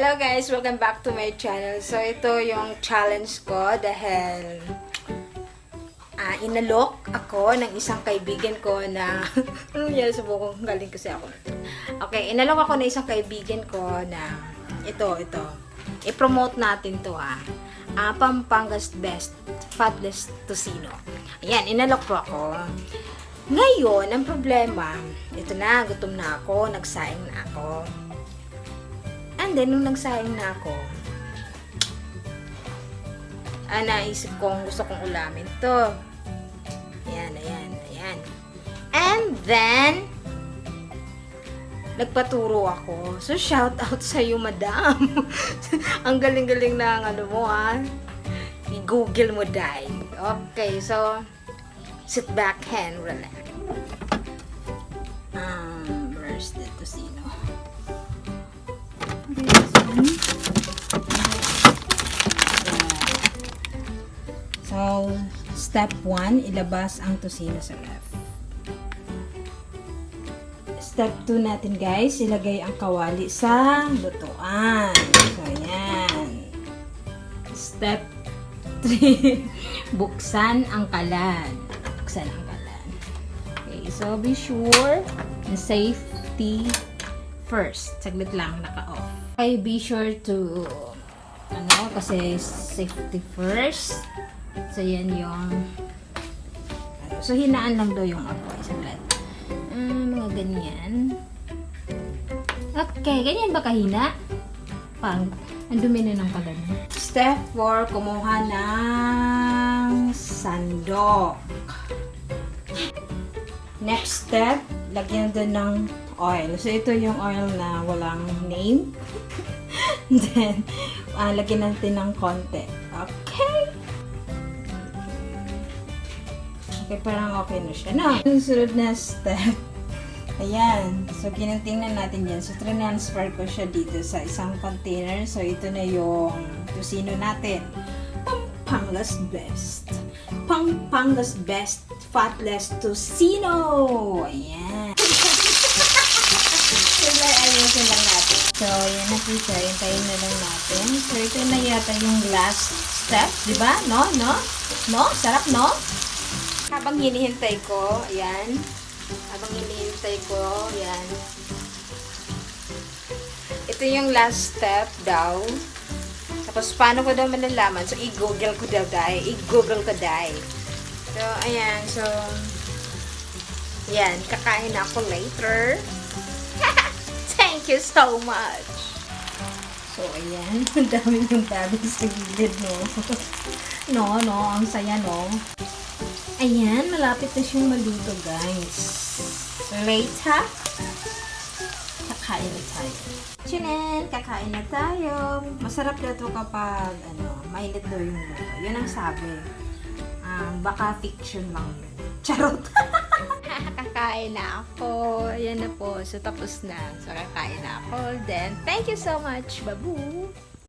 Hello guys! Welcome back to my channel. So, ito yung challenge ko dahil inalok ako ng isang kaibigan ko na ano yan sa buko? Galing kasi ako. Okay, inalok ako ng isang kaibigan ko na ito. I-promote natin to Pampangas Best FATLESS Tocino. Ayan, inalok ko ako. Ngayon, ang problema, ito na, gutom na ako, nagsaing na ako. And then, nung nagsaing na ako, naisip kong gusto kong ulamin to. Ayan. And then, nagpaturo ako. So, shout out sa'yo, madam. Ang galing-galing na ano mo, I-google mo, day. Okay, so, sit back and relax. Where's the Tocino? So, step 1, ilabas ang Tocino sa ref. Step 2 natin guys, ilagay ang kawali sa lutuan. So, ayan. Step 3, buksan ang kalan. Okay, so be sure and safety first. Saglit lang, naka-off. Okay, be sure to kasi safety first. So, yan yung so, hinaan lang daw yung apoy. Saglit. Mga ganyan. Okay, ganyan ba kahina? Ang dumi na ng kalan. Step 4, kumuha ng sandok. Next step, lagyan doon ng oil. So, ito yung oil na walang name. Then, lagyan natin ng konti. Okay. Okay, parang okay na siya. No? Yung sunod na step. Ayan. So, tingnan natin yan. So, transfer ko siya dito sa isang container. So, ito na yung Tocino natin. Pampangas Best. Pampangas Best FATLESS Tocino. Ayan. Ayusin lang natin. So, yan na po siya. Hintayin na lang natin. So, ito na yata yung last step. Diba? No? Sarap, no? Habang hinihintay ko, ayan. Ito yung last step daw. Tapos, paano ko daw malalaman? So, i-google ko daw, day. So, ayan. So, ayan. Kakain ako later. Thank you so much. So, ayan. Ang dami yung babi sa gilid, no? Ang saya, no? Ayan, malapit na siyang maluto, guys. So, later, kakain na tayo. Tsunin, kakain na tayo. Masarap na ito kapag, mainit daw yung luto. Yun ang sabi. Baka fiction lang yun. Charot! Kakain na ako. Ayan na po. So, tapos na. So, kakain na ako. Then, thank you so much. Babu!